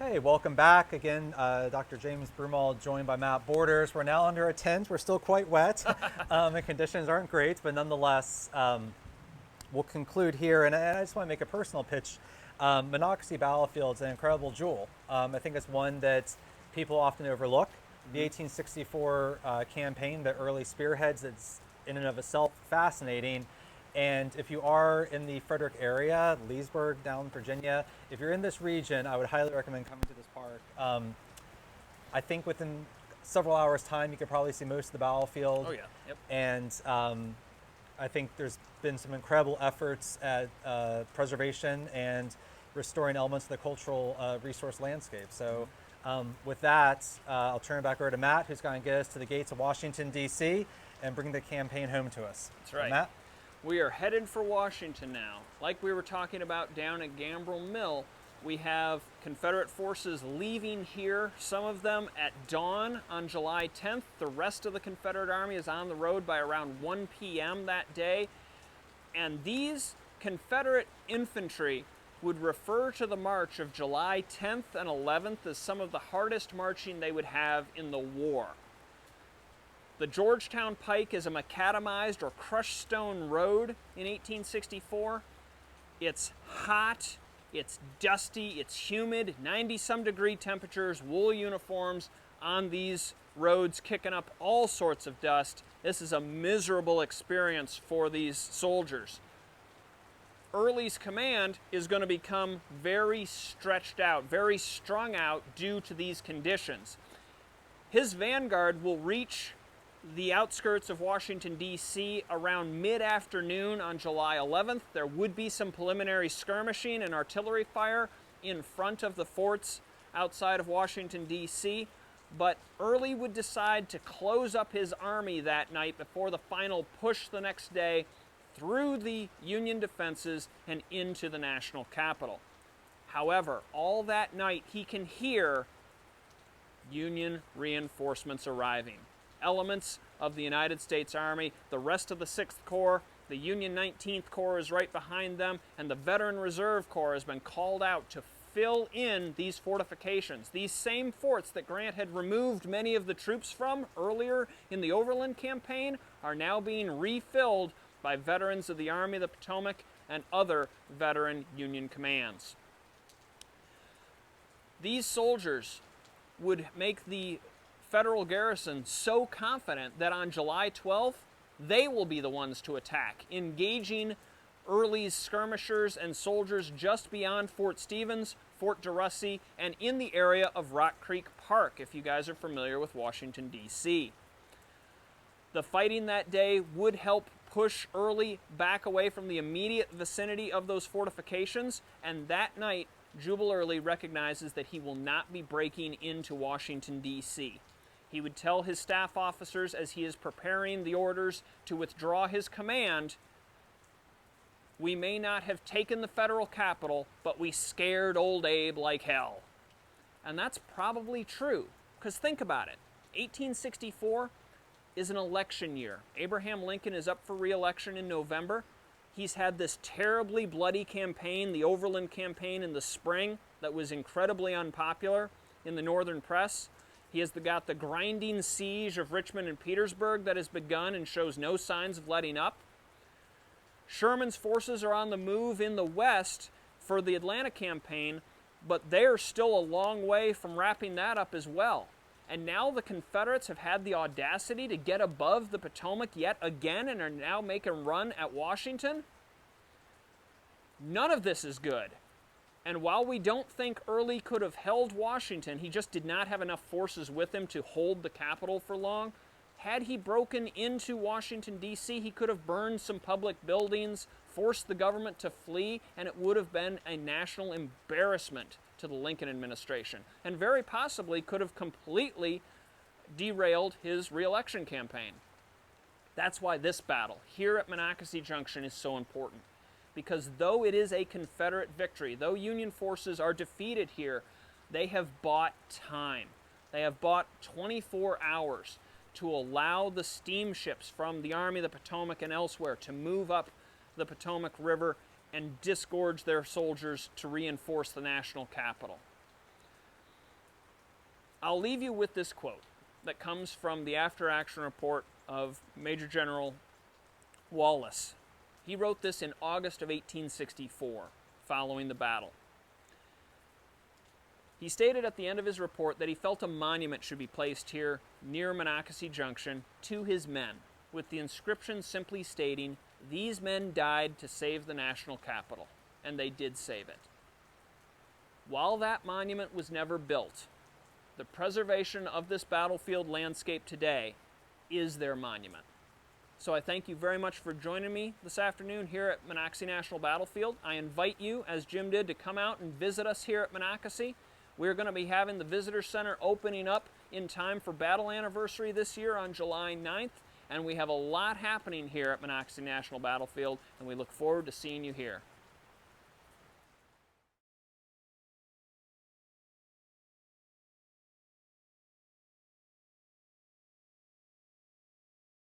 Hey, welcome back again. Dr. James Broomall joined by Matt Borders. We're now under a tent. We're still quite wet and conditions aren't great, but nonetheless, we'll conclude here. And I just want to make a personal pitch. Monocacy Battlefield is an incredible jewel. I think it's one that people often overlook. The 1864 campaign, the early spearheads, it's in and of itself fascinating. And if you are in the Frederick area, Leesburg, down in Virginia, if you're in this region, I would highly recommend coming to this park. I think within several hours' time, you could probably see most of the battlefield. Oh yeah, yep. And I think there's been some incredible efforts at preservation and restoring elements of the cultural resource landscape. So with that, I'll turn it back over to Matt, who's going to get us to the gates of Washington, D.C. and bring the campaign home to us. That's right. So, Matt? We are headed for Washington now. Like we were talking about down at Gambrel Mill, we have Confederate forces leaving here, some of them at dawn on July 10th. The rest of the Confederate Army is on the road by around 1 p.m. that day. And these Confederate infantry would refer to the march of July 10th and 11th as some of the hardest marching they would have in the war. The Georgetown Pike is a macadamized or crushed stone road in 1864. It's hot, it's dusty, it's humid, 90-some degree temperatures, wool uniforms on these roads kicking up all sorts of dust. This is a miserable experience for these soldiers. Early's command is going to become very stretched out, very strung out due to these conditions. His vanguard will reach the outskirts of Washington, D.C. around mid-afternoon on July 11th. There would be some preliminary skirmishing and artillery fire in front of the forts outside of Washington, D.C., but Early would decide to close up his army that night before the final push the next day through the Union defenses and into the national capital. However, all that night he can hear Union reinforcements arriving. Elements of the United States Army, the rest of the 6th Corps, the Union 19th Corps is right behind them, and the Veteran Reserve Corps has been called out to fill in these fortifications. These same forts that Grant had removed many of the troops from earlier in the Overland Campaign are now being refilled by veterans of the Army of the Potomac and other veteran Union commands. These soldiers would make the Federal garrison so confident that on July 12th, they will be the ones to attack, engaging Early's skirmishers and soldiers just beyond Fort Stevens, Fort DeRussy, and in the area of Rock Creek Park, if you guys are familiar with Washington, D.C. The fighting that day would help push Early back away from the immediate vicinity of those fortifications, and that night, Jubal Early recognizes that he will not be breaking into Washington, D.C. He would tell his staff officers as he is preparing the orders to withdraw his command, "We may not have taken the federal capital, but we scared old Abe like hell." And that's probably true, because think about it. 1864 is an election year. Abraham Lincoln is up for re-election in November. He's had this terribly bloody campaign, the Overland Campaign in the spring, that was incredibly unpopular in the northern press. He has got the grinding siege of Richmond and Petersburg that has begun and shows no signs of letting up. Sherman's forces are on the move in the west for the Atlanta campaign, but they're still a long way from wrapping that up as well. And now the Confederates have had the audacity to get above the Potomac yet again and are now making a run at Washington. None of this is good. And while we don't think Early could have held Washington, he just did not have enough forces with him to hold the capital for long. Had he broken into Washington, D.C., he could have burned some public buildings, forced the government to flee, and it would have been a national embarrassment to the Lincoln administration, and very possibly could have completely derailed his re-election campaign. That's why this battle here at Monocacy Junction is so important. Because though it is a Confederate victory, though Union forces are defeated here, they have bought time. They have bought 24 hours to allow the steamships from the Army of the Potomac and elsewhere to move up the Potomac River and disgorge their soldiers to reinforce the national capital. I'll leave you with this quote that comes from the after-action report of Major General Wallace. He wrote this in August of 1864, following the battle. He stated at the end of his report that he felt a monument should be placed here near Monocacy Junction to his men, with the inscription simply stating, "These men died to save the national capital," and they did save it. While that monument was never built, the preservation of this battlefield landscape today is their monument. So I thank you very much for joining me this afternoon here at Monocacy National Battlefield. I invite you, as Jim did, to come out and visit us here at Monocacy. We're going to be having the Visitor Center opening up in time for Battle Anniversary this year on July 9th, and we have a lot happening here at Monocacy National Battlefield, and we look forward to seeing you here.